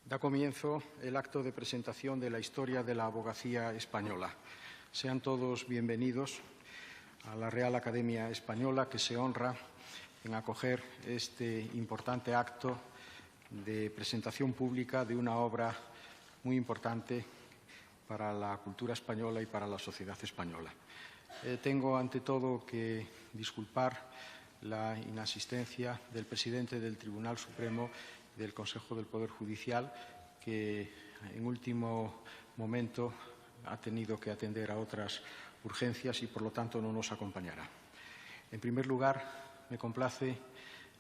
Da comienzo el acto de presentación de la historia de la abogacía española. Sean todos bienvenidos a la Real Academia Española, que se honra en acoger este importante acto de presentación pública de una obra muy importante para la cultura española y para la sociedad española. Tengo ante todo que disculpar la inasistencia del presidente del Tribunal Supremo y del Consejo del Poder Judicial, que en último momento ha tenido que atender a otras urgencias y, por lo tanto, no nos acompañará. En primer lugar, me complace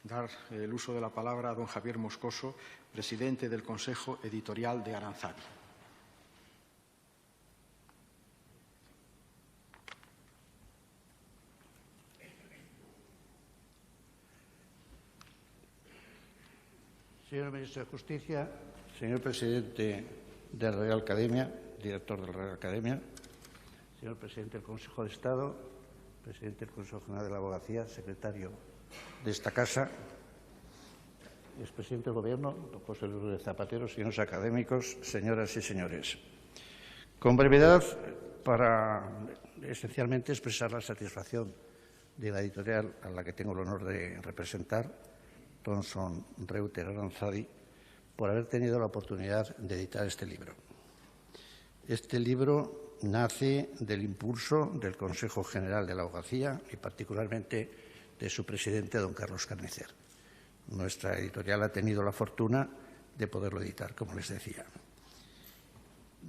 dar el uso de la palabra a don Javier Moscoso, presidente del Consejo Editorial de Aranzadi. Señor Ministro de Justicia, señor presidente de la Real Academia, director de la Real Academia, señor presidente del Consejo de Estado, presidente del Consejo General de la Abogacía, secretario de esta Casa, expresidente del Gobierno, don José Luis Zapatero, señores académicos, señoras y señores. Con brevedad, para esencialmente expresar la satisfacción de la editorial a la que tengo el honor de representar, Thomson Reuters Aranzadi, por haber tenido la oportunidad de editar este libro. Este libro nace del impulso del Consejo General de la Abogacía y particularmente de su presidente, don Carlos Carnicer. Nuestra editorial ha tenido la fortuna de poderlo editar, como les decía.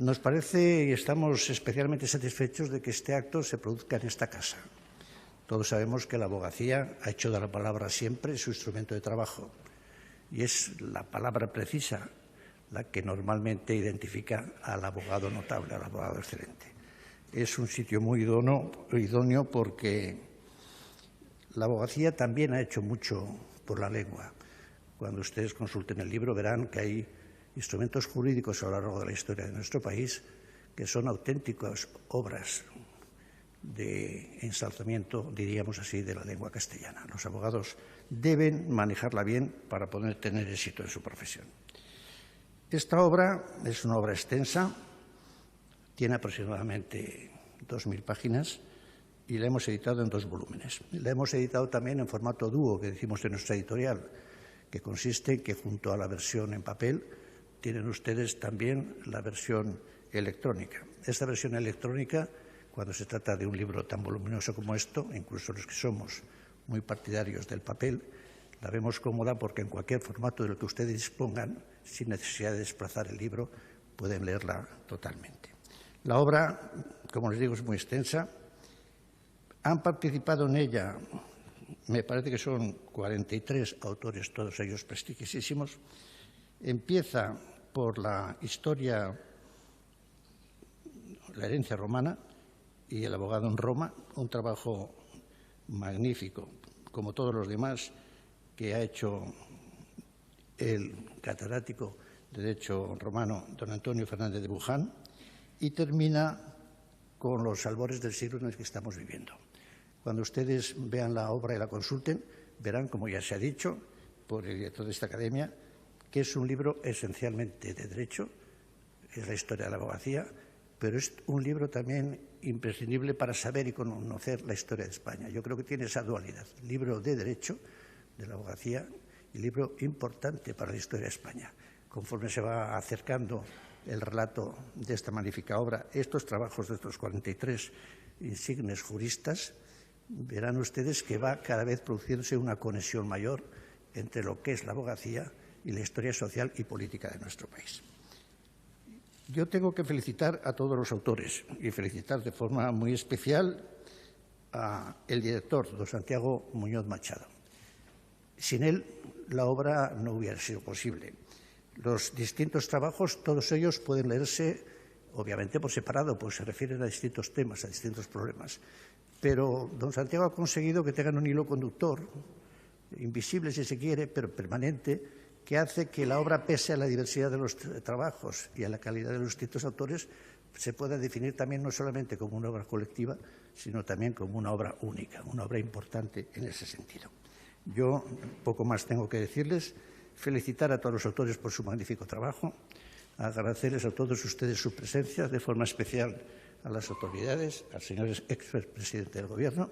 Nos parece y estamos especialmente satisfechos de que este acto se produzca en esta casa. Todos sabemos que la abogacía ha hecho de la palabra siempre su instrumento de trabajo y es la palabra precisa la que normalmente identifica al abogado notable, al abogado excelente. Es un sitio muy idóneo porque la abogacía también ha hecho mucho por la lengua. Cuando ustedes consulten el libro verán que hay instrumentos jurídicos a lo largo de la historia de nuestro país que son auténticas obras de ensalzamiento, diríamos así, de la lengua castellana. Los abogados deben manejarla bien para poder tener éxito en su profesión. Esta obra es una obra extensa, tiene aproximadamente 2.000 páginas y la hemos editado en 2 volúmenes. La hemos editado también en formato dúo, que decimos en nuestra editorial, que consiste en que junto a la versión en papel tienen ustedes también la versión electrónica. Esta versión electrónica, cuando se trata de un libro tan voluminoso como esto, incluso los que somos muy partidarios del papel, la vemos cómoda porque en cualquier formato del que ustedes dispongan, sin necesidad de desplazar el libro, pueden leerla totalmente. La obra, como les digo, es muy extensa. Han participado en ella, me parece que son 43 autores, todos ellos prestigiosísimos. Empieza por la historia, la herencia romana y el abogado en Roma, un trabajo magnífico, como todos los demás, que ha hecho el catedrático de Derecho romano, don Antonio Fernández de Buján, y termina con los albores del siglo en el que estamos viviendo. Cuando ustedes vean la obra y la consulten, verán, como ya se ha dicho por el director de esta academia, que es un libro esencialmente de derecho, es la historia de la abogacía, pero es un libro también imprescindible para saber y conocer la historia de España. Yo creo que tiene esa dualidad, libro de derecho de la abogacía y libro importante para la historia de España. Conforme se va acercando el relato de esta magnífica obra, estos trabajos de estos 43 insignes juristas, verán ustedes que va cada vez produciéndose una conexión mayor entre lo que es la abogacía y la historia social y política de nuestro país. Yo tengo que felicitar a todos los autores y felicitar de forma muy especial al director, don Santiago Muñoz Machado. Sin él, la obra no hubiera sido posible. Los distintos trabajos, todos ellos pueden leerse, obviamente por separado, pues se refieren a distintos temas, a distintos problemas. Pero don Santiago ha conseguido que tengan un hilo conductor, invisible si se quiere, pero permanente, que hace que la obra, pese a la diversidad de los trabajos y a la calidad de los distintos autores, se pueda definir también no solamente como una obra colectiva, sino también como una obra única, una obra importante en ese sentido. Yo poco más tengo que decirles. felicitar a todos los autores por su magnífico trabajo, agradecerles a todos ustedes su presencia, de forma especial a las autoridades, al señor expresidente del Gobierno,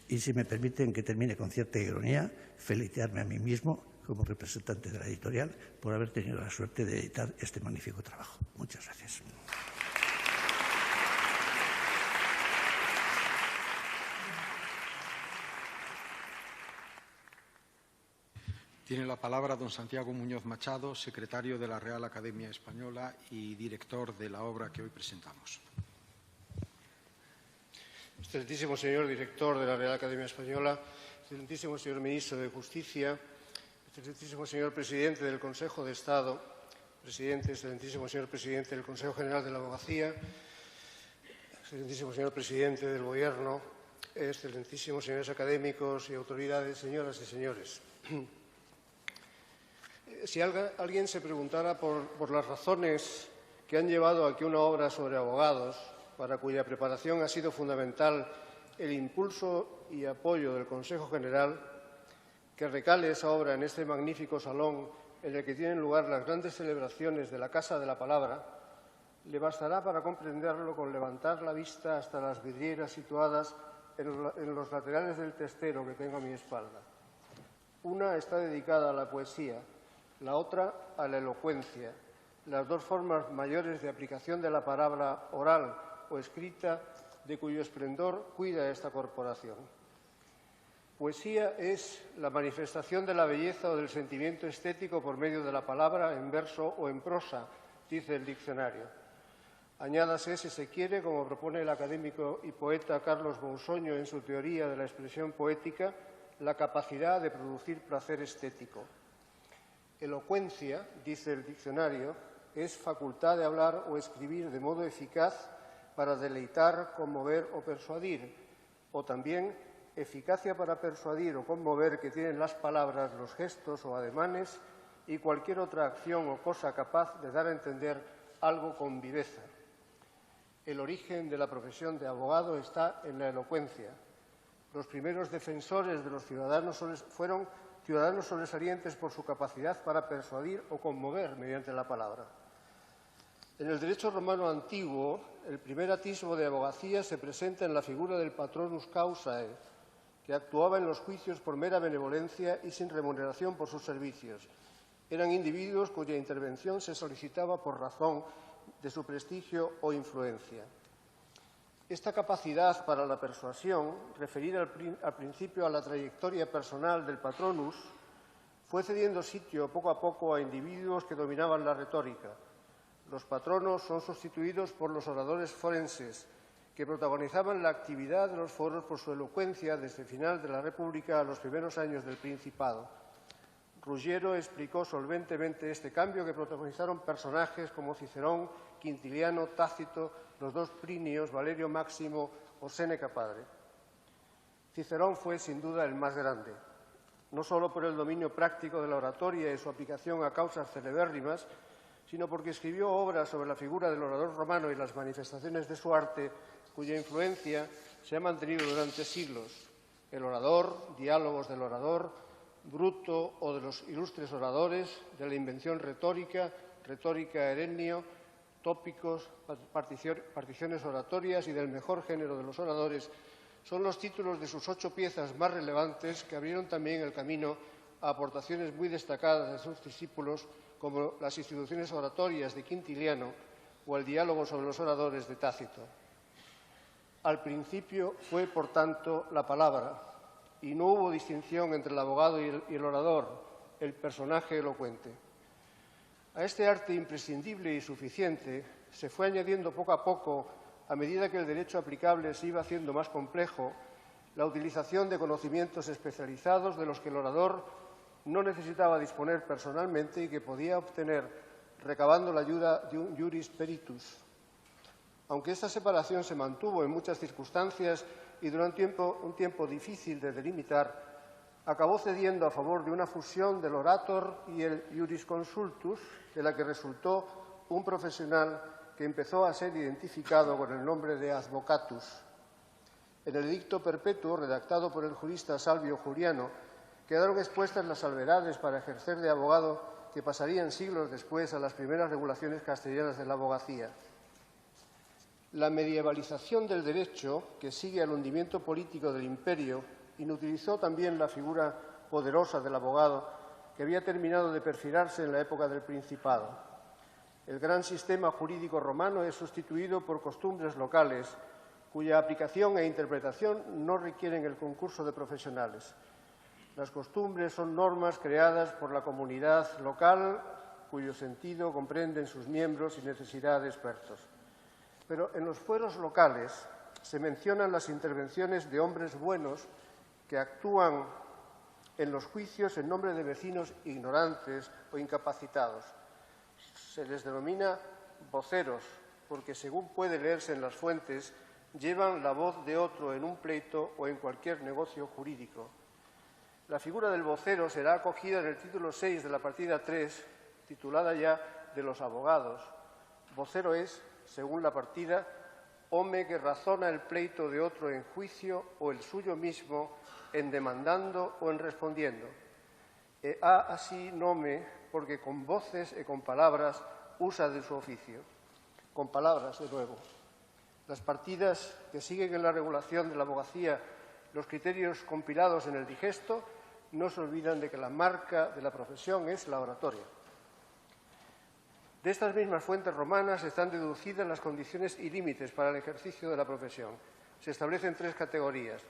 y si me permiten que termine con cierta ironía, felicitarme a mí mismo como representante de la editorial por haber tenido la suerte de editar este magnífico trabajo. Muchas gracias. Tiene la palabra don Santiago Muñoz Machado, secretario de la Real Academia Española y director de la obra que hoy presentamos. Excelentísimo señor director de la Real Academia Española, excelentísimo señor ministro de Justicia, excelentísimo señor presidente del Consejo de Estado, excelentísimo señor presidente del Consejo General de la Abogacía, excelentísimo señor presidente del Gobierno, excelentísimos señores académicos y autoridades, señoras y señores. Si alguien se preguntara por las razones que han llevado a que una obra sobre abogados, para cuya preparación ha sido fundamental el impulso y apoyo del Consejo General, que recale esa obra en este magnífico salón en el que tienen lugar las grandes celebraciones de la Casa de la Palabra, le bastará para comprenderlo con levantar la vista hasta las vidrieras situadas en los laterales del testero que tengo a mi espalda. Una está dedicada a la poesía, la otra a la elocuencia, las dos formas mayores de aplicación de la palabra oral o escrita, de cuyo esplendor cuida esta corporación. Poesía es la manifestación de la belleza o del sentimiento estético por medio de la palabra en verso o en prosa, dice el diccionario. Añádase, si se quiere, como propone el académico y poeta Carlos Monsoño en su teoría de la expresión poética, la capacidad de producir placer estético. Elocuencia, dice el diccionario, es facultad de hablar o escribir de modo eficaz para deleitar, conmover o persuadir, o también eficacia para persuadir o conmover que tienen las palabras, los gestos o ademanes y cualquier otra acción o cosa capaz de dar a entender algo con viveza. El origen de la profesión de abogado está en la elocuencia. Los primeros defensores de los ciudadanos fueron ciudadanos sobresalientes por su capacidad para persuadir o conmover mediante la palabra. En el derecho romano antiguo, el primer atisbo de abogacía se presenta en la figura del patronus causae, que actuaba en los juicios por mera benevolencia y sin remuneración por sus servicios. Eran individuos cuya intervención se solicitaba por razón de su prestigio o influencia. Esta capacidad para la persuasión, referida al principio a la trayectoria personal del patronus, fue cediendo sitio poco a poco a individuos que dominaban la retórica. Los patronos son sustituidos por los oradores forenses, que protagonizaban la actividad de los foros por su elocuencia desde el final de la República a los primeros años del Principado. Ruggiero explicó solventemente este cambio que protagonizaron personajes como Cicerón, Quintiliano, Tácito, los dos Plinios, Valerio Máximo o Séneca Padre. Cicerón fue, sin duda, el más grande, no solo por el dominio práctico de la oratoria y su aplicación a causas celebérrimas, sino porque escribió obras sobre la figura del orador romano y las manifestaciones de su arte, cuya influencia se ha mantenido durante siglos. El orador, diálogos del orador, Bruto o de los ilustres oradores, de la invención retórica, retórica herennio, tópicos, particiones oratorias y del mejor género de los oradores, son los títulos de sus 8 piezas más relevantes que abrieron también el camino a aportaciones muy destacadas de sus discípulos, como las instituciones oratorias de Quintiliano o el diálogo sobre los oradores de Tácito. Al principio fue, por tanto, la palabra, y no hubo distinción entre el abogado y el orador, el personaje elocuente. A este arte imprescindible y suficiente se fue añadiendo poco a poco, a medida que el derecho aplicable se iba haciendo más complejo, la utilización de conocimientos especializados de los que el orador no necesitaba disponer personalmente y que podía obtener recabando la ayuda de un juris peritus. Aunque esta separación se mantuvo en muchas circunstancias y durante un tiempo difícil de delimitar, acabó cediendo a favor de una fusión del orator y el jurisconsultus, de la que resultó un profesional que empezó a ser identificado con el nombre de advocatus. En el edicto perpetuo, redactado por el jurista Salvio Juliano, Quedaron expuestas las salvedades para ejercer de abogado que pasarían siglos después a las primeras regulaciones castellanas de la abogacía. La medievalización del derecho, que sigue al hundimiento político del imperio, inutilizó también la figura poderosa del abogado, que había terminado de perfilarse en la época del Principado. El gran sistema jurídico romano es sustituido por costumbres locales, cuya aplicación e interpretación no requieren el concurso de profesionales. Las costumbres son normas creadas por la comunidad local, cuyo sentido comprenden sus miembros sin necesidad de expertos. Pero en los fueros locales se mencionan las intervenciones de hombres buenos que actúan en los juicios en nombre de vecinos ignorantes o incapacitados. Se les denomina voceros, porque, según puede leerse en las fuentes, llevan la voz de otro en un pleito o en cualquier negocio jurídico. La figura del vocero será acogida en el título 6 de la partida 3, titulada ya de los abogados. Vocero es, según la partida, home que razona el pleito de otro en juicio o el suyo mismo en demandando o en respondiendo. E ha así nome porque con voces e con palabras usa de su oficio. Con palabras, de nuevo. Las partidas que siguen en la regulación de la abogacía los criterios compilados en el digesto no se olvidan de que la marca de la profesión es la oratoria. De estas mismas fuentes romanas están deducidas las condiciones y límites para el ejercicio de la profesión. Se establecen 3 categorías: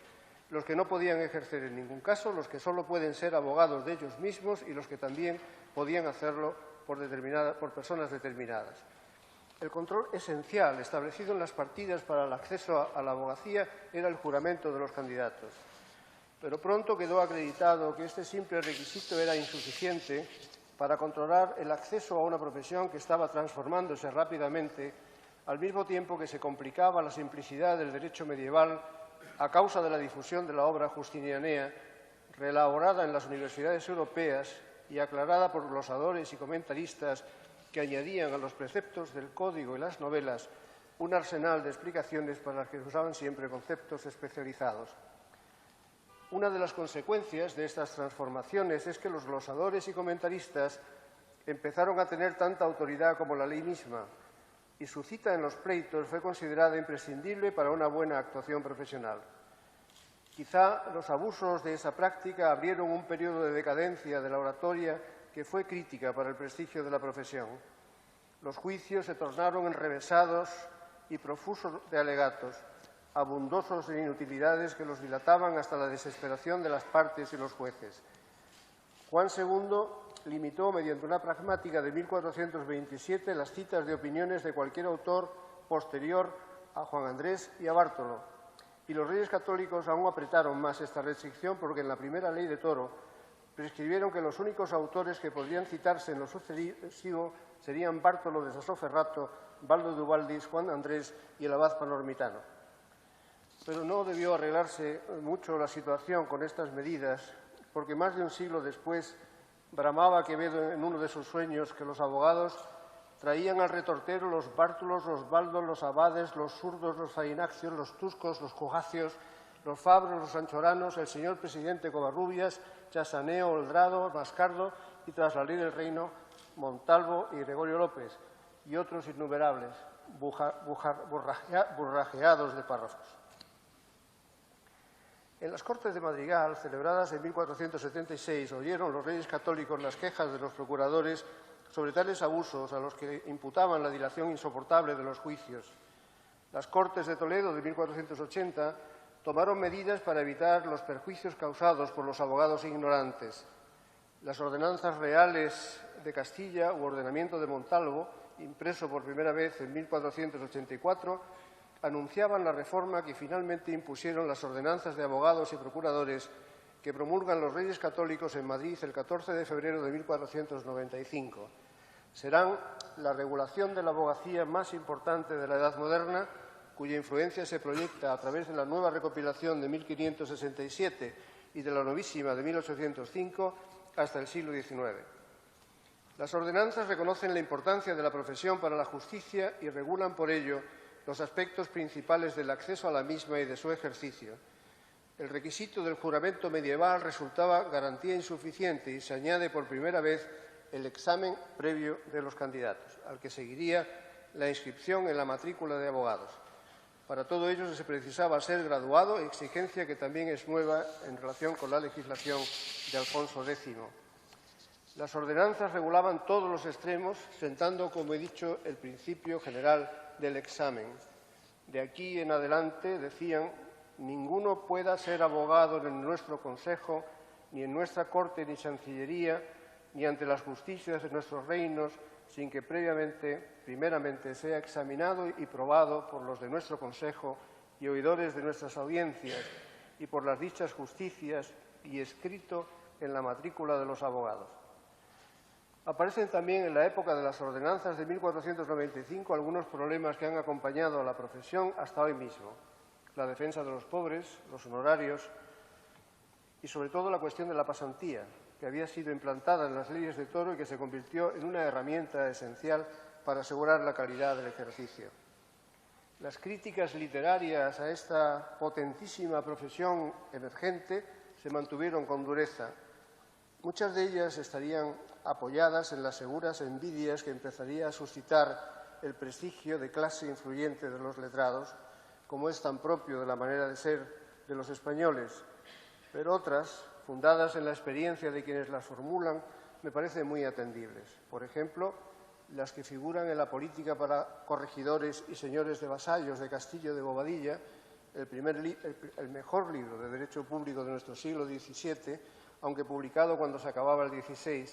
los que no podían ejercer en ningún caso, los que solo pueden ser abogados de ellos mismos y los que también podían hacerlo por personas determinadas. El control esencial establecido en las partidas para el acceso a la abogacía era el juramento de los candidatos. Pero pronto quedó acreditado que este simple requisito era insuficiente para controlar el acceso a una profesión que estaba transformándose rápidamente, al mismo tiempo que se complicaba la simplicidad del derecho medieval a causa de la difusión de la obra justinianea, reelaborada en las universidades europeas y aclarada por glosadores y comentaristas que añadían a los preceptos del código y las novelas un arsenal de explicaciones para las que se usaban siempre conceptos especializados. Una de las consecuencias de estas transformaciones es que los glosadores y comentaristas empezaron a tener tanta autoridad como la ley misma, y su cita en los pleitos fue considerada imprescindible para una buena actuación profesional. Quizá los abusos de esa práctica abrieron un periodo de decadencia de la oratoria que fue crítica para el prestigio de la profesión. Los juicios se tornaron enrevesados y profusos de alegatos, abundosos en inutilidades que los dilataban hasta la desesperación de las partes y los jueces. Juan II limitó, mediante una pragmática de 1427, las citas de opiniones de cualquier autor posterior a Juan Andrés y a Bártolo, y los reyes católicos aún apretaron más esta restricción porque en la primera ley de Toro prescribieron que los únicos autores que podrían citarse en lo sucesivo serían Bártolo de Sassoferrato, Baldo de Ubaldis, Juan Andrés y el abad panormitano. Pero no debió arreglarse mucho la situación con estas medidas, porque más de un siglo después bramaba Quevedo en uno de sus sueños que los abogados traían al retortero los Bártolos, los Baldos, los abades, los zurdos, los fainacios, los tuscos, los cojacios, los fabros, los anchoranos, el señor presidente Covarrubias, Chasaneo, Oldrado, Mascardo y, tras la ley del reino, Montalvo y Gregorio López, y otros innumerables, burrajeados de párrafos. En las Cortes de Madrigal, celebradas en 1476, oyeron los reyes católicos las quejas de los procuradores sobre tales abusos a los que imputaban la dilación insoportable de los juicios. Las Cortes de Toledo de 1480 tomaron medidas para evitar los perjuicios causados por los abogados ignorantes. Las ordenanzas reales de Castilla u ordenamiento de Montalvo, impreso por primera vez en 1484, anunciaban la reforma que finalmente impusieron las ordenanzas de abogados y procuradores que promulgan los Reyes Católicos en Madrid el 14 de febrero de 1495. Serán la regulación de la abogacía más importante de la Edad Moderna, cuya influencia se proyecta a través de la nueva recopilación de 1567 y de la novísima de 1805 hasta el siglo XIX. Las ordenanzas reconocen la importancia de la profesión para la justicia y regulan por ello los aspectos principales del acceso a la misma y de su ejercicio. El requisito del juramento medieval resultaba garantía insuficiente y se añade por primera vez el examen previo de los candidatos, al que seguiría la inscripción en la matrícula de abogados. Para todo ello se precisaba ser graduado, exigencia que también es nueva en relación con la legislación de Alfonso X. Las ordenanzas regulaban todos los extremos, sentando, como he dicho, el principio general del examen. De aquí en adelante, decían, ninguno pueda ser abogado en nuestro Consejo, ni en nuestra Corte ni Chancillería, ni ante las justicias de nuestros reinos, sin que primeramente sea examinado y probado por los de nuestro Consejo y oidores de nuestras audiencias y por las dichas justicias y escrito en la matrícula de los abogados. Aparecen también en la época de las ordenanzas de 1495 algunos problemas que han acompañado a la profesión hasta hoy mismo: la defensa de los pobres, los honorarios y, sobre todo, la cuestión de la pasantía, que había sido implantada en las leyes de Toro y que se convirtió en una herramienta esencial para asegurar la calidad del ejercicio. Las críticas literarias a esta potentísima profesión emergente se mantuvieron con dureza. Muchas de ellas estarían apoyadas en las seguras envidias que empezaría a suscitar el prestigio de clase influyente de los letrados, como es tan propio de la manera de ser de los españoles, pero otras, fundadas en la experiencia de quienes las formulan, me parecen muy atendibles. Por ejemplo, las que figuran en la política para corregidores y señores de vasallos de Castillo de Bobadilla, el mejor libro de derecho público de nuestro siglo XVII, aunque publicado cuando se acababa el XVI,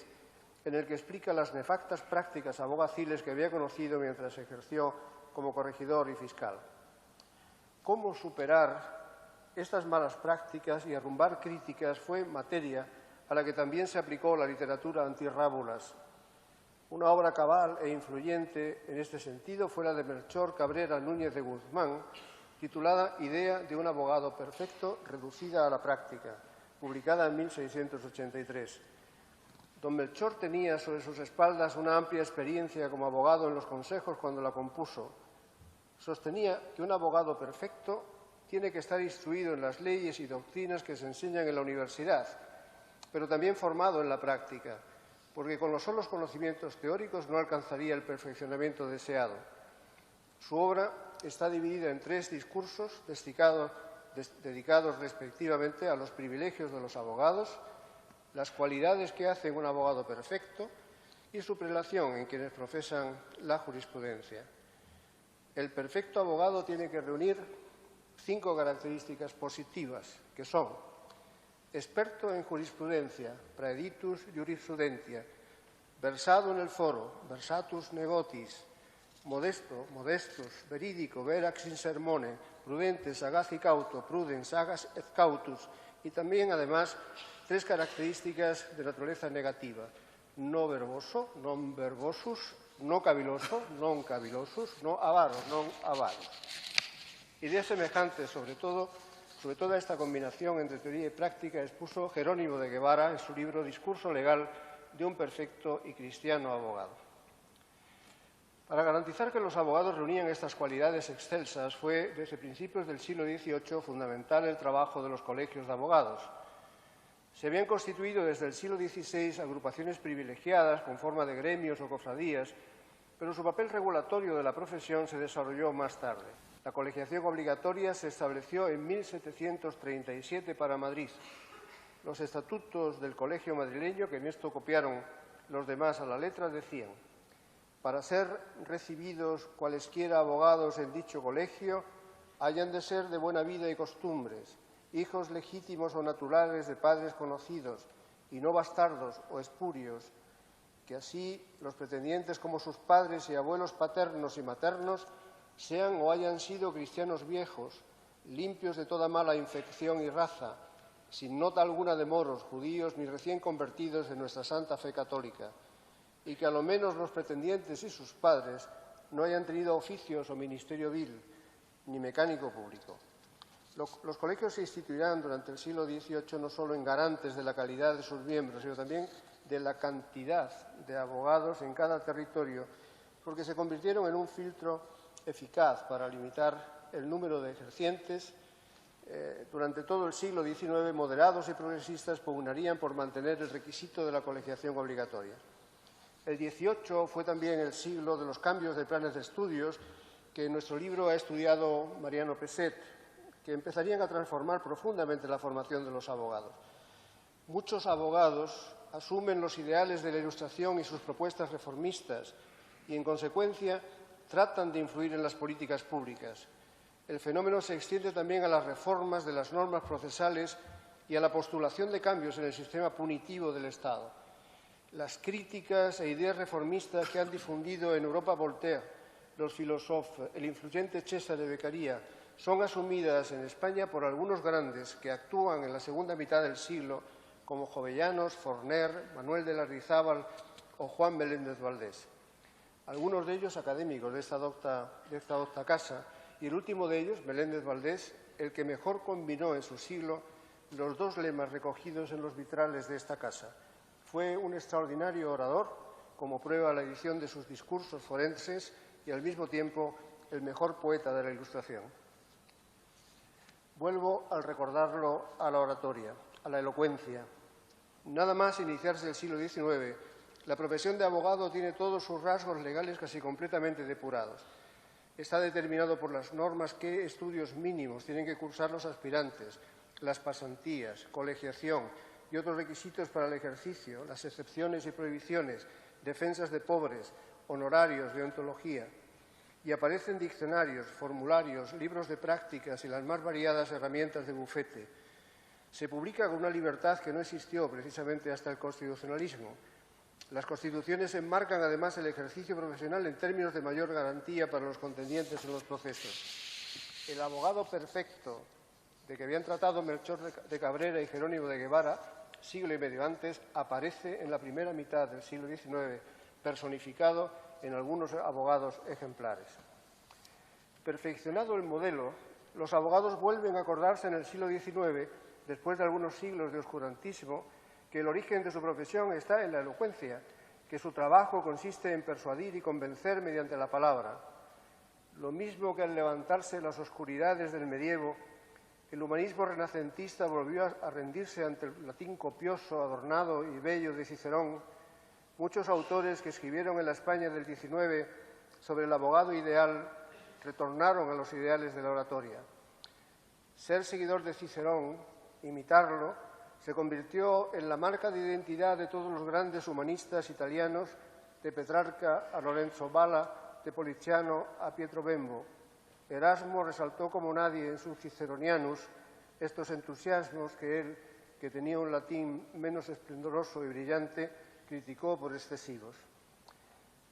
en el que explica las nefastas prácticas abogaciles que había conocido mientras ejerció como corregidor y fiscal. ¿Cómo superar estas malas prácticas y arrumbar críticas fue materia a la que también se aplicó la literatura antirrábulas? Una obra cabal e influyente en este sentido fue la de Melchor Cabrera Núñez de Guzmán, titulada Idea de un abogado perfecto reducida a la práctica, publicada en 1683. Don Melchor tenía sobre sus espaldas una amplia experiencia como abogado en los consejos cuando la compuso. Sostenía que un abogado perfecto tiene que estar instruido en las leyes y doctrinas que se enseñan en la universidad, pero también formado en la práctica, porque con los solos conocimientos teóricos no alcanzaría el perfeccionamiento deseado. Su obra está dividida en 3 discursos dedicados respectivamente a los privilegios de los abogados, las cualidades que hacen un abogado perfecto y su prelación en quienes profesan la jurisprudencia. El perfecto abogado tiene que reunir 5 características positivas, que son: experto en jurisprudencia, praeditus jurisprudentia, versado en el foro, versatus negotis, modesto, modestus, verídico, verax in sermone, prudente, sagaz y cauto, prudens, sagas et cautus, y también, además, 3 características de naturaleza negativa: no verboso, non verbosus, no caviloso, non cavilosus, no avaro, non avaros. Ideas semejantes, sobre toda esta combinación entre teoría y práctica, expuso Jerónimo de Guevara en su libro Discurso legal de un perfecto y cristiano abogado. Para garantizar que los abogados reunían estas cualidades excelsas, fue desde principios del siglo XVIII fundamental el trabajo de los colegios de abogados. Se habían constituido desde el siglo XVI agrupaciones privilegiadas con forma de gremios o cofradías, pero su papel regulatorio de la profesión se desarrolló más tarde. La colegiación obligatoria se estableció en 1737 para Madrid. Los estatutos del colegio madrileño, que en esto copiaron los demás a la letra, decían: para ser recibidos cualesquiera abogados en dicho colegio, hayan de ser de buena vida y costumbres, hijos legítimos o naturales de padres conocidos, y no bastardos o espurios, que así los pretendientes como sus padres y abuelos paternos y maternos sean o hayan sido cristianos viejos, limpios de toda mala infección y raza, sin nota alguna de moros, judíos ni recién convertidos en nuestra santa fe católica, y que a lo menos los pretendientes y sus padres no hayan tenido oficios o ministerio vil, ni mecánico público. Los colegios se instituirán durante el siglo XVIII no solo en garantes de la calidad de sus miembros, sino también de la cantidad de abogados en cada territorio, porque se convirtieron en un filtro eficaz para limitar el número de ejercientes durante todo el siglo XIX, moderados y progresistas pugnarían por mantener el requisito de la colegiación obligatoria. El XVIII fue también el siglo de los cambios de planes de estudios que en nuestro libro ha estudiado Mariano Peset, que empezarían a transformar profundamente la formación de los abogados. Muchos abogados asumen los ideales de la Ilustración y sus propuestas reformistas y, en consecuencia, tratan de influir en las políticas públicas. El fenómeno se extiende también a las reformas de las normas procesales y a la postulación de cambios en el sistema punitivo del Estado. Las críticas e ideas reformistas que han difundido en Europa Voltaire, los filósofos, el influyente Cesare Beccaria, son asumidas en España por algunos grandes que actúan en la segunda mitad del siglo, como Jovellanos, Forner, Manuel de Lardizábal o Juan Meléndez Valdés. Algunos de ellos académicos de esta docta casa, y el último de ellos, Meléndez Valdés, el que mejor combinó en su siglo los dos lemas recogidos en los vitrales de esta casa. Fue un extraordinario orador, como prueba la edición de sus discursos forenses, y al mismo tiempo el mejor poeta de la Ilustración. Vuelvo al recordarlo a la oratoria, a la elocuencia. Nada más iniciarse el siglo XIX, la profesión de abogado tiene todos sus rasgos legales casi completamente depurados. Está determinado por las normas qué estudios mínimos tienen que cursar los aspirantes, las pasantías, colegiación y otros requisitos para el ejercicio, las excepciones y prohibiciones, defensas de pobres, honorarios, deontología. Y aparecen diccionarios, formularios, libros de prácticas y las más variadas herramientas de bufete. Se publica con una libertad que no existió precisamente hasta el constitucionalismo. Las constituciones enmarcan además el ejercicio profesional en términos de mayor garantía para los contendientes en los procesos. El abogado perfecto de que habían tratado Melchor de Cabrera y Jerónimo de Guevara, siglo y medio antes, aparece en la primera mitad del siglo XIX, personificado en algunos abogados ejemplares. Perfeccionado el modelo, los abogados vuelven a acordarse en el siglo XIX, después de algunos siglos de oscurantismo, que el origen de su profesión está en la elocuencia, que su trabajo consiste en persuadir y convencer mediante la palabra. Lo mismo que al levantarse las oscuridades del medievo, el humanismo renacentista volvió a rendirse ante el latín copioso, adornado y bello de Cicerón. Muchos autores que escribieron en la España del XIX sobre el abogado ideal retornaron a los ideales de la oratoria. Ser seguidor de Cicerón, imitarlo, se convirtió en la marca de identidad de todos los grandes humanistas italianos, de Petrarca a Lorenzo Valla, de Poliziano a Pietro Bembo. Erasmo resaltó como nadie en su Ciceronianus estos entusiasmos que él, que tenía un latín menos esplendoroso y brillante, criticó por excesivos.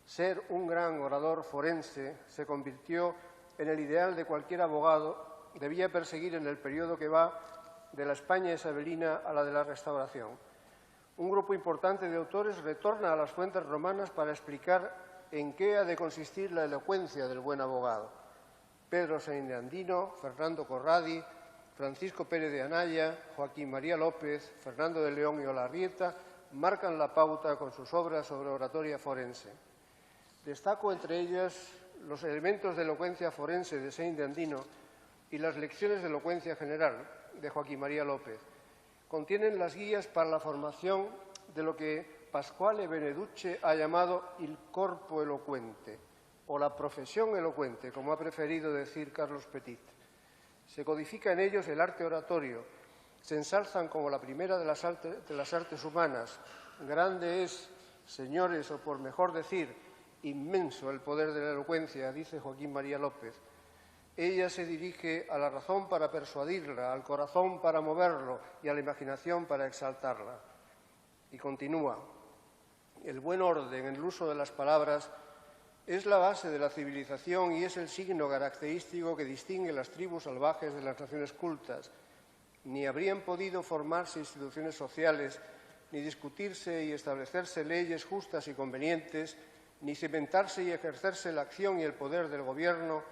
Ser un gran orador forense se convirtió en el ideal de cualquier abogado debía perseguir en el periodo que va de la España isabelina a la de la Restauración. Un grupo importante de autores retorna a las fuentes romanas para explicar en qué ha de consistir la elocuencia del buen abogado. Pedro Sainz de Andino, Fernando Corradi, Francisco Pérez de Anaya, Joaquín María López, Fernando de León y Olarrieta marcan la pauta con sus obras sobre oratoria forense. Destaco entre ellas los elementos de elocuencia forense de Sainz de Andino y las lecciones de elocuencia general de Joaquín María López. Contienen las guías para la formación de lo que Pasquale Beneduce ha llamado il corpo elocuente, o la profesión elocuente, como ha preferido decir Carlos Petit. Se codifica en ellos el arte oratorio, se ensalzan como la primera de las artes humanas. Grande es, señores, o por mejor decir, inmenso el poder de la elocuencia, dice Joaquín María López. Ella se dirige a la razón para persuadirla, al corazón para moverlo y a la imaginación para exaltarla. Y continúa. El buen orden en el uso de las palabras es la base de la civilización y es el signo característico que distingue las tribus salvajes de las naciones cultas. Ni habrían podido formarse instituciones sociales, ni discutirse y establecerse leyes justas y convenientes, ni cimentarse y ejercerse la acción y el poder del gobierno,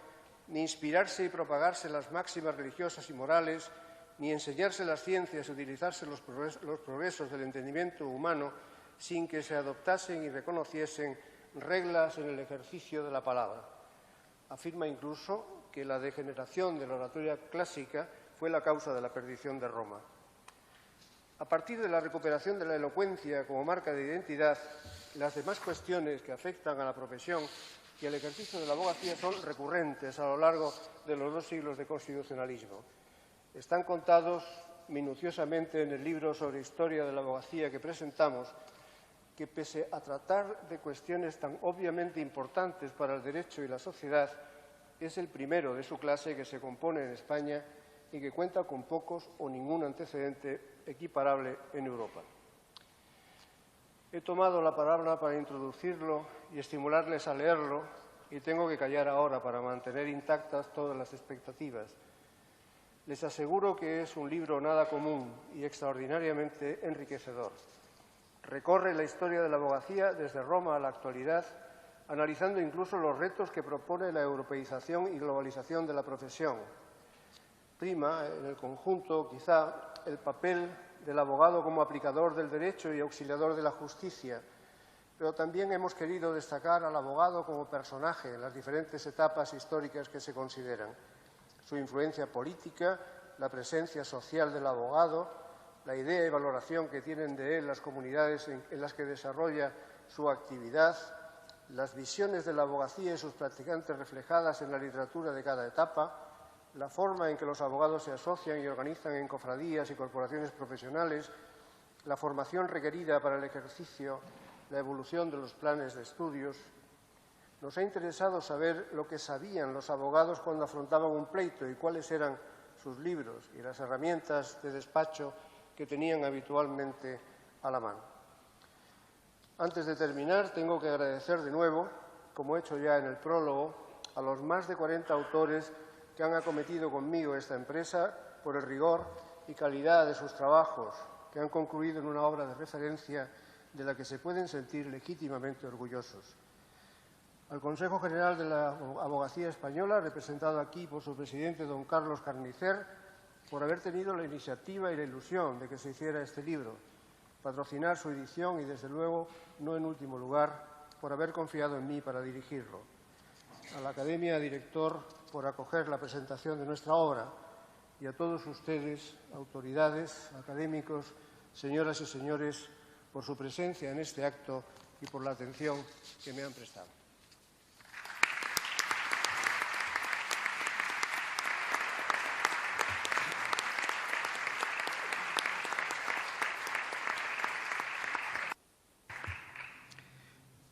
ni inspirarse y propagarse las máximas religiosas y morales, ni enseñarse las ciencias y utilizarse los progresos del entendimiento humano sin que se adoptasen y reconociesen reglas en el ejercicio de la palabra. Afirma incluso que la degeneración de la oratoria clásica fue la causa de la perdición de Roma. A partir de la recuperación de la elocuencia como marca de identidad, las demás cuestiones que afectan a la profesión y al ejercicio de la abogacía son recurrentes a lo largo de los 2 siglos de constitucionalismo. Están contados minuciosamente en el libro sobre historia de la abogacía que presentamos, que pese a tratar de cuestiones tan obviamente importantes para el derecho y la sociedad, es el primero de su clase que se compone en España y que cuenta con pocos o ningún antecedente equiparable en Europa. He tomado la palabra para introducirlo y estimularles a leerlo y tengo que callar ahora para mantener intactas todas las expectativas. Les aseguro que es un libro nada común y extraordinariamente enriquecedor. Recorre la historia de la abogacía desde Roma a la actualidad, analizando incluso los retos que propone la europeización y globalización de la profesión. Prima, en el conjunto, quizá, el papel del abogado como aplicador del derecho y auxiliador de la justicia, pero también hemos querido destacar al abogado como personaje en las diferentes etapas históricas que se consideran. Su influencia política, la presencia social del abogado, la idea y valoración que tienen de él las comunidades en las que desarrolla su actividad, las visiones de la abogacía y sus practicantes reflejadas en la literatura de cada etapa, la forma en que los abogados se asocian y organizan en cofradías y corporaciones profesionales, la formación requerida para el ejercicio, la evolución de los planes de estudios. Nos ha interesado saber lo que sabían los abogados cuando afrontaban un pleito y cuáles eran sus libros y las herramientas de despacho que tenían habitualmente a la mano. Antes de terminar, tengo que agradecer de nuevo, como he hecho ya en el prólogo, a los más de 40 autores que han acometido conmigo esta empresa por el rigor y calidad de sus trabajos, que han concluido en una obra de referencia de la que se pueden sentir legítimamente orgullosos. Al Consejo General de la Abogacía Española, representado aquí por su presidente, don Carlos Carnicer, por haber tenido la iniciativa y la ilusión de que se hiciera este libro, patrocinar su edición y, desde luego, no en último lugar, por haber confiado en mí para dirigirlo. A la Academia, director, por acoger la presentación de nuestra obra, y a todos ustedes, autoridades, académicos, señoras y señores, por su presencia en este acto y por la atención que me han prestado.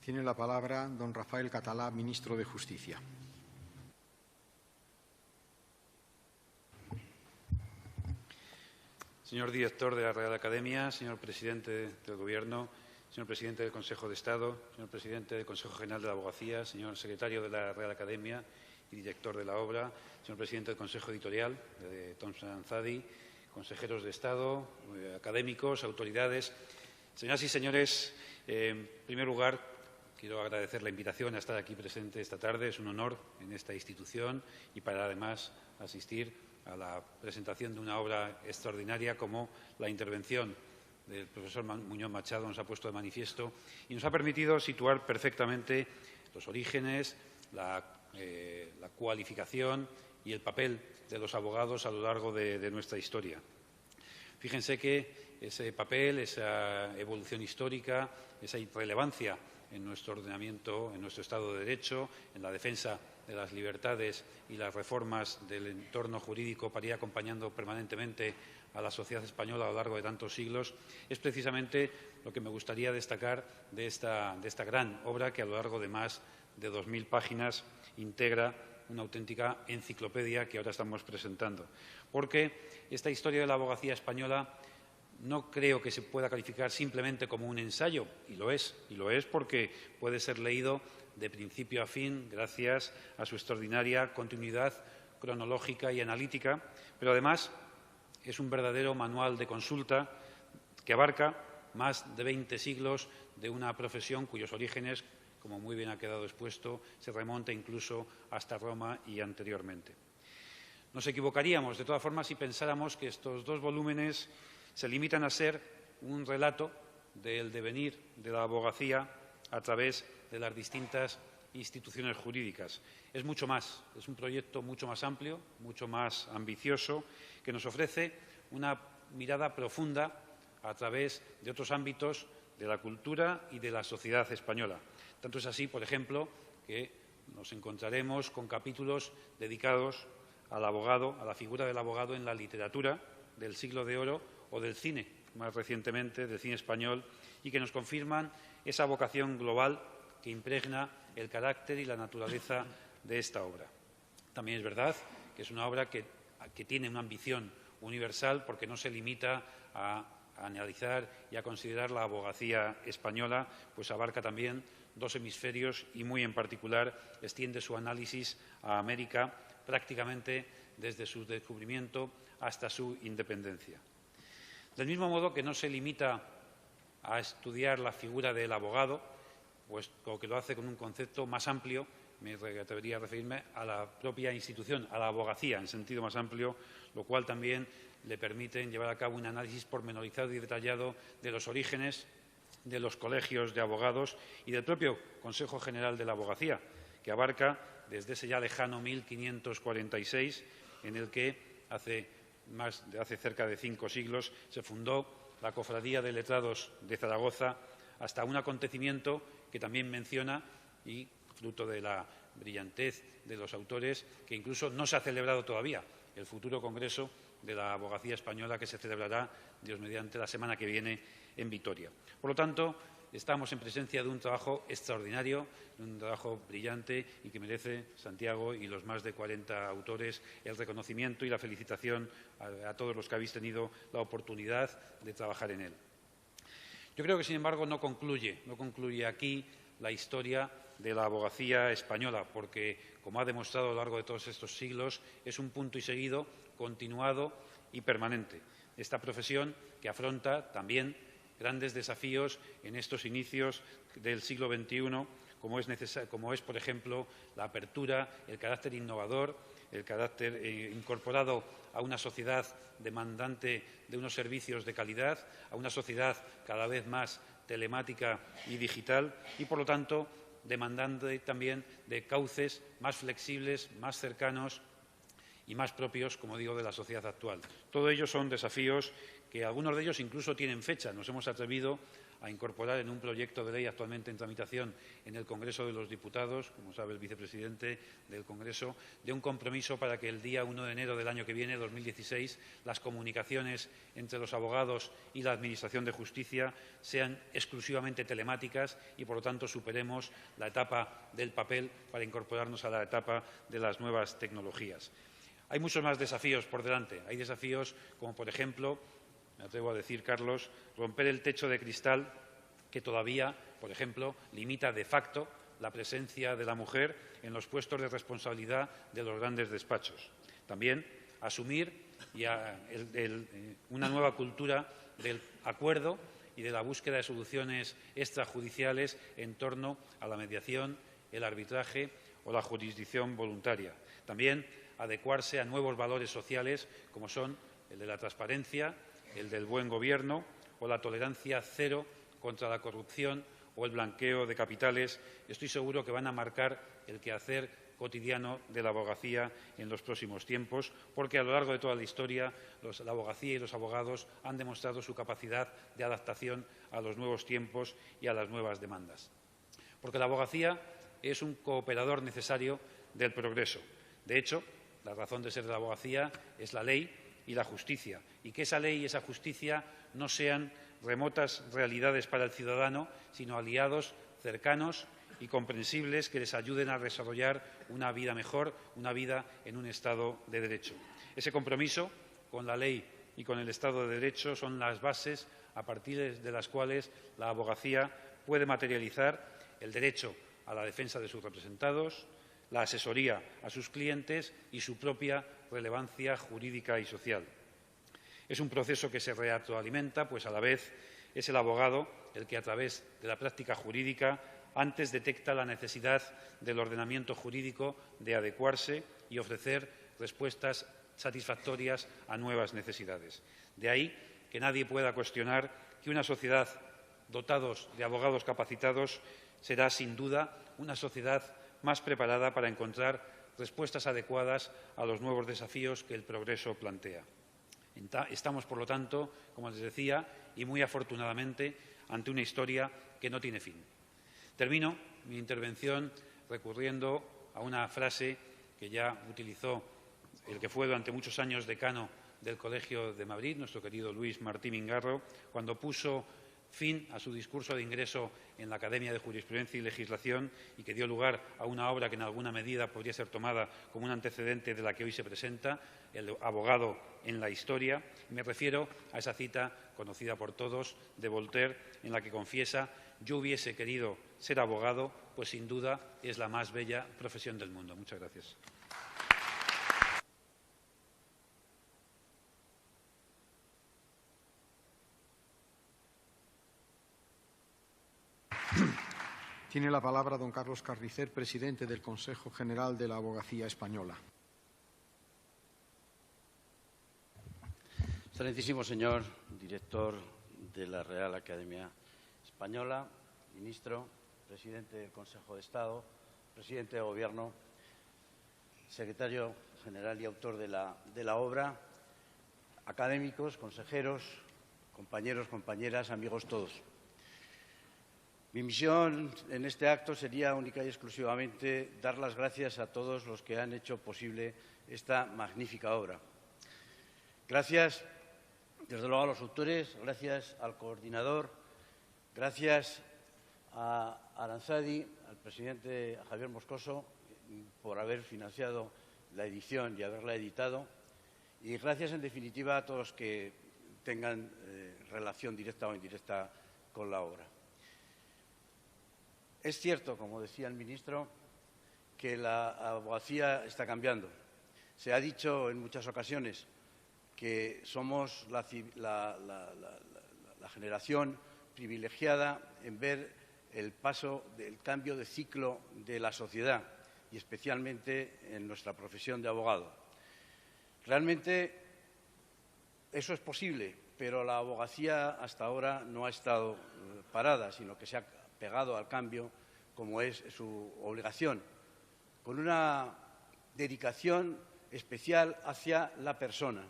Tiene la palabra don Rafael Catalá, ministro de Justicia. Señor director de la Real Academia, señor presidente del Gobierno, señor presidente del Consejo de Estado, señor presidente del Consejo General de la Abogacía, señor secretario de la Real Academia y director de la obra, señor presidente del Consejo Editorial de Thomson & Zadie, consejeros de Estado, académicos, autoridades. Señoras y señores, en primer lugar, quiero agradecer la invitación a estar aquí presente esta tarde. Es un honor en esta institución y para, además, asistir a la presentación de una obra extraordinaria como la intervención del profesor Muñoz Machado nos ha puesto de manifiesto y nos ha permitido situar perfectamente los orígenes, la cualificación y el papel de los abogados a lo largo de nuestra historia. Fíjense que ese papel, esa evolución histórica, esa relevancia en nuestro ordenamiento, en nuestro Estado de Derecho, en la defensa de las libertades y las reformas del entorno jurídico para ir acompañando permanentemente a la sociedad española a lo largo de tantos siglos, es precisamente lo que me gustaría destacar de esta gran obra que a lo largo de más de 2.000 páginas integra una auténtica enciclopedia que ahora estamos presentando. Porque esta historia de la abogacía española no creo que se pueda calificar simplemente como un ensayo, y lo es porque puede ser leído de principio a fin gracias a su extraordinaria continuidad cronológica y analítica, pero además es un verdadero manual de consulta que abarca más de 20 siglos de una profesión cuyos orígenes, como muy bien ha quedado expuesto, se remonta incluso hasta Roma y anteriormente. Nos equivocaríamos, de todas formas, si pensáramos que estos 2 volúmenes se limitan a ser un relato del devenir de la abogacía a través de las distintas instituciones jurídicas. Es mucho más, es un proyecto mucho más amplio, mucho más ambicioso, que nos ofrece una mirada profunda a través de otros ámbitos de la cultura y de la sociedad española. Tanto es así, por ejemplo, que nos encontraremos con capítulos dedicados al abogado, a la figura del abogado en la literatura del siglo de oro o del cine, más recientemente del cine español, y que nos confirman esa vocación global que impregna el carácter y la naturaleza de esta obra. También es verdad que es una obra que tiene una ambición universal porque no se limita a analizar y a considerar la abogacía española, pues abarca también dos hemisferios y, muy en particular, extiende su análisis a América prácticamente desde su descubrimiento hasta su independencia. Del mismo modo que no se limita a estudiar la figura del abogado, pues que lo hace con un concepto más amplio, me atrevería a referirme a la propia institución, a la abogacía en sentido más amplio, lo cual también le permite llevar a cabo un análisis pormenorizado y detallado de los orígenes de los colegios de abogados y del propio Consejo General de la Abogacía, que abarca desde ese ya lejano 1546, en el que hace cerca de 5 siglos se fundó la Cofradía de Letrados de Zaragoza, hasta un acontecimiento que también menciona, y fruto de la brillantez de los autores, que incluso no se ha celebrado todavía el futuro Congreso de la Abogacía Española, que se celebrará, Dios mediante, la semana que viene en Vitoria. Por lo tanto, estamos en presencia de un trabajo extraordinario, de un trabajo brillante y que merece, Santiago y los más de 40 autores, el reconocimiento y la felicitación a todos los que habéis tenido la oportunidad de trabajar en él. Yo creo que, sin embargo, no concluye aquí la historia de la abogacía española, porque, como ha demostrado a lo largo de todos estos siglos, es un punto y seguido, continuado y permanente. Esta profesión que afronta también grandes desafíos en estos inicios del siglo XXI, como es, por ejemplo, la apertura, el carácter innovador, el carácter incorporado a una sociedad demandante de unos servicios de calidad, a una sociedad cada vez más telemática y digital y, por lo tanto, demandante también de cauces más flexibles, más cercanos y más propios, como digo, de la sociedad actual. Todo ello son desafíos que algunos de ellos incluso tienen fecha. Nos hemos atrevido a incorporar en un proyecto de ley actualmente en tramitación en el Congreso de los Diputados, como sabe el vicepresidente del Congreso, de un compromiso para que el día 1 de enero del año que viene, 2016, las comunicaciones entre los abogados y la Administración de Justicia sean exclusivamente telemáticas y, por lo tanto, superemos la etapa del papel para incorporarnos a la etapa de las nuevas tecnologías. Hay muchos más desafíos por delante. Hay desafíos como, por ejemplo, me atrevo a decir, Carlos, romper el techo de cristal que todavía, por ejemplo, limita de facto la presencia de la mujer en los puestos de responsabilidad de los grandes despachos. También asumir una nueva cultura del acuerdo y de la búsqueda de soluciones extrajudiciales en torno a la mediación, el arbitraje o la jurisdicción voluntaria. También adecuarse a nuevos valores sociales como son el de la transparencia, el del buen gobierno o la tolerancia cero contra la corrupción o el blanqueo de capitales. Estoy seguro que van a marcar el quehacer cotidiano de la abogacía en los próximos tiempos, porque a lo largo de toda la historia la abogacía y los abogados han demostrado su capacidad de adaptación a los nuevos tiempos y a las nuevas demandas. Porque la abogacía es un cooperador necesario del progreso. De hecho, la razón de ser de la abogacía es la ley y la justicia, y que esa ley y esa justicia no sean remotas realidades para el ciudadano, sino aliados cercanos y comprensibles que les ayuden a desarrollar una vida mejor, una vida en un Estado de Derecho. Ese compromiso con la ley y con el Estado de Derecho son las bases a partir de las cuales la abogacía puede materializar el derecho a la defensa de sus representados, la asesoría a sus clientes y su propia relevancia jurídica y social. Es un proceso que se retroalimenta, pues a la vez es el abogado el que, a través de la práctica jurídica, antes detecta la necesidad del ordenamiento jurídico de adecuarse y ofrecer respuestas satisfactorias a nuevas necesidades. De ahí que nadie pueda cuestionar que una sociedad dotados de abogados capacitados será, sin duda, una sociedad más preparada para encontrar respuestas adecuadas a los nuevos desafíos que el progreso plantea. Estamos, por lo tanto, como les decía, y muy afortunadamente, ante una historia que no tiene fin. Termino mi intervención recurriendo a una frase que ya utilizó el que fue durante muchos años decano del Colegio de Madrid, nuestro querido Luis Martí Mingarro, cuando puso fin a su discurso de ingreso en la Academia de Jurisprudencia y Legislación y que dio lugar a una obra que en alguna medida podría ser tomada como un antecedente de la que hoy se presenta, El abogado en la historia. Me refiero a esa cita conocida por todos de Voltaire, en la que confiesa: yo hubiese querido ser abogado, pues sin duda es la más bella profesión del mundo. Muchas gracias. Tiene la palabra don Carlos Carnicer, presidente del Consejo General de la Abogacía Española. Excelentísimo señor director de la Real Academia Española, ministro, presidente del Consejo de Estado, presidente de Gobierno, secretario general y autor de la obra, académicos, consejeros, compañeros, compañeras, amigos todos. Mi misión en este acto sería única y exclusivamente dar las gracias a todos los que han hecho posible esta magnífica obra. Gracias, desde luego, a los autores, gracias al coordinador, gracias a Aranzadi, al presidente Javier Moscoso, por haber financiado la edición y haberla editado, y gracias, en definitiva, a todos los que tengan relación directa o indirecta con la obra. Es cierto, como decía el ministro, que la abogacía está cambiando. Se ha dicho en muchas ocasiones que somos la generación privilegiada en ver el paso del cambio de ciclo de la sociedad y especialmente en nuestra profesión de abogado. Realmente eso es posible, pero la abogacía hasta ahora no ha estado parada, sino que se ha pegado al cambio, como es su obligación, con una dedicación especial hacia la persona,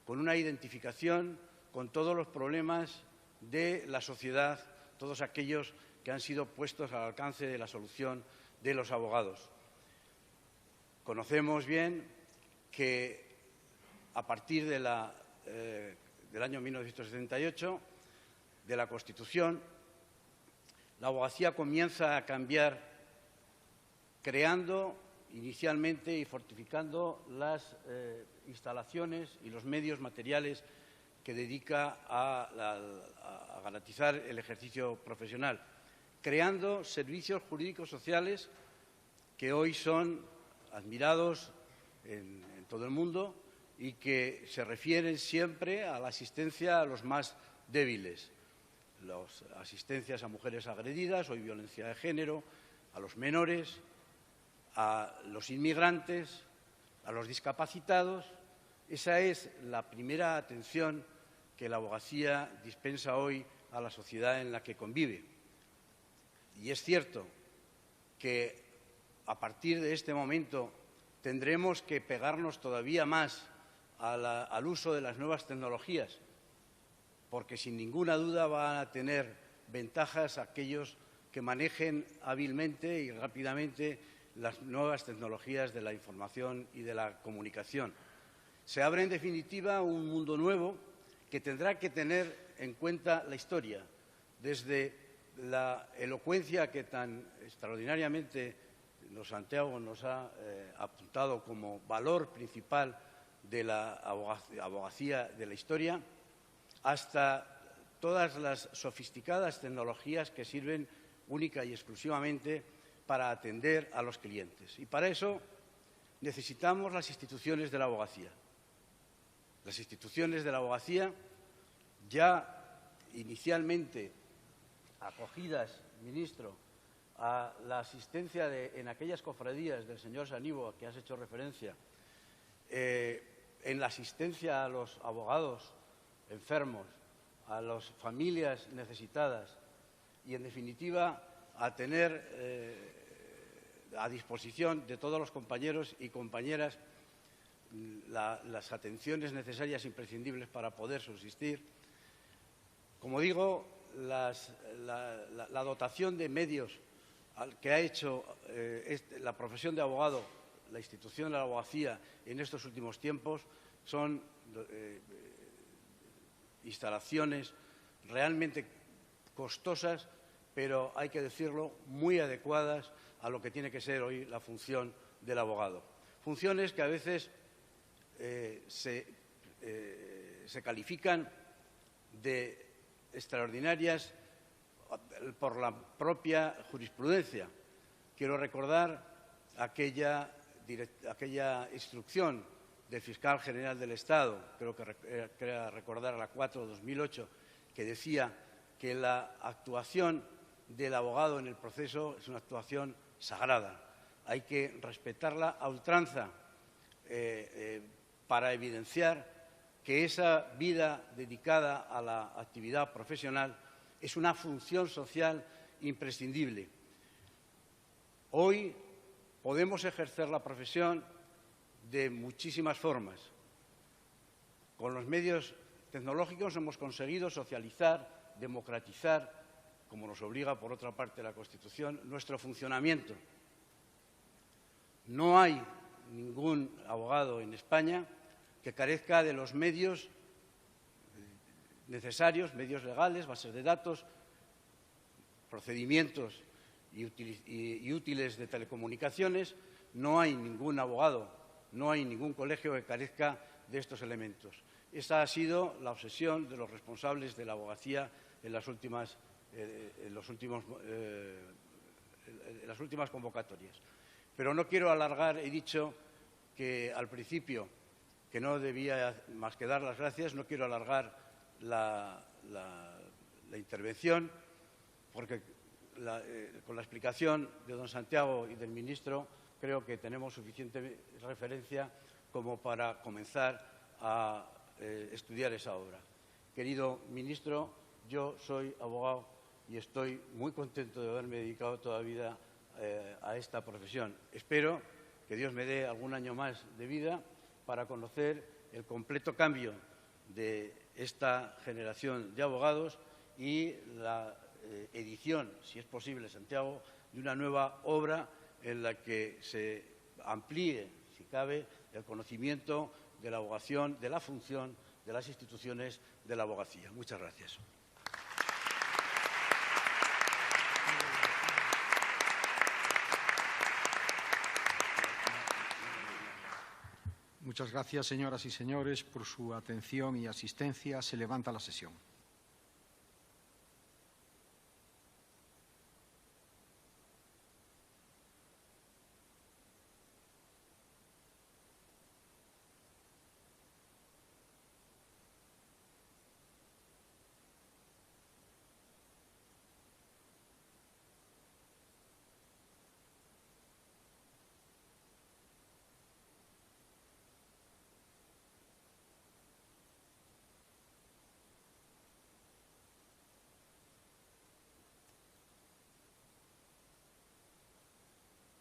con una identificación con todos los problemas de la sociedad, todos aquellos que han sido puestos al alcance de la solución de los abogados. Conocemos bien que a partir del año 1978, de la Constitución, la abogacía comienza a cambiar, creando inicialmente y fortificando las instalaciones y los medios materiales que dedica a garantizar el ejercicio profesional, creando servicios jurídicos sociales que hoy son admirados en todo el mundo y que se refieren siempre a la asistencia a los más débiles. Las asistencias a mujeres agredidas, hoy violencia de género, a los menores, a los inmigrantes, a los discapacitados. Esa es la primera atención que la abogacía dispensa hoy a la sociedad en la que convive. Y es cierto que a partir de este momento tendremos que pegarnos todavía más al uso de las nuevas tecnologías, porque sin ninguna duda van a tener ventajas aquellos que manejen hábilmente y rápidamente las nuevas tecnologías de la información y de la comunicación. Se abre, en definitiva, un mundo nuevo que tendrá que tener en cuenta la historia, desde la elocuencia que tan extraordinariamente Santiago nos ha apuntado como valor principal de la abogacía de la historia, hasta todas las sofisticadas tecnologías que sirven única y exclusivamente para atender a los clientes. Y para eso necesitamos las instituciones de la abogacía. Las instituciones de la abogacía, ya inicialmente acogidas, ministro, a la asistencia en aquellas cofradías del señor Saníbo a que has hecho referencia, en la asistencia a los abogados enfermos, a las familias necesitadas y, en definitiva, a tener a disposición de todos los compañeros y compañeras las atenciones necesarias e imprescindibles para poder subsistir. Como digo, la dotación de medios que ha hecho la profesión de abogado, la institución de la abogacía en estos últimos tiempos, son instalaciones realmente costosas, pero hay que decirlo, muy adecuadas a lo que tiene que ser hoy la función del abogado. Funciones que a veces se califican de extraordinarias por la propia jurisprudencia. Quiero recordar aquella instrucción del fiscal general del Estado, creo que recordar la 4/2008, que decía que la actuación del abogado en el proceso es una actuación sagrada. Hay que respetarla a ultranza para evidenciar que esa vida dedicada a la actividad profesional es una función social imprescindible. Hoy podemos ejercer la profesión de muchísimas formas. Con los medios tecnológicos hemos conseguido socializar, democratizar, como nos obliga, por otra parte, la Constitución, nuestro funcionamiento. No hay ningún abogado en España que carezca de los medios necesarios, medios legales, bases de datos, procedimientos y útiles de telecomunicaciones. No hay ningún abogado, no hay ningún colegio que carezca de estos elementos. Esa ha sido la obsesión de los responsables de la abogacía en las últimas convocatorias. Pero no quiero alargar, he dicho que al principio que no debía más que dar las gracias, no quiero alargar la intervención, porque con la explicación de don Santiago y del ministro creo que tenemos suficiente referencia como para comenzar a estudiar esa obra. Querido ministro, yo soy abogado y estoy muy contento de haberme dedicado toda la vida a esta profesión. Espero que Dios me dé algún año más de vida para conocer el completo cambio de esta generación de abogados y la edición, si es posible, Santiago, de una nueva obra en la que se amplíe, si cabe, el conocimiento de la abogación, de la función de las instituciones de la abogacía. Muchas gracias. Muchas gracias, señoras y señores, por su atención y asistencia. Se levanta la sesión.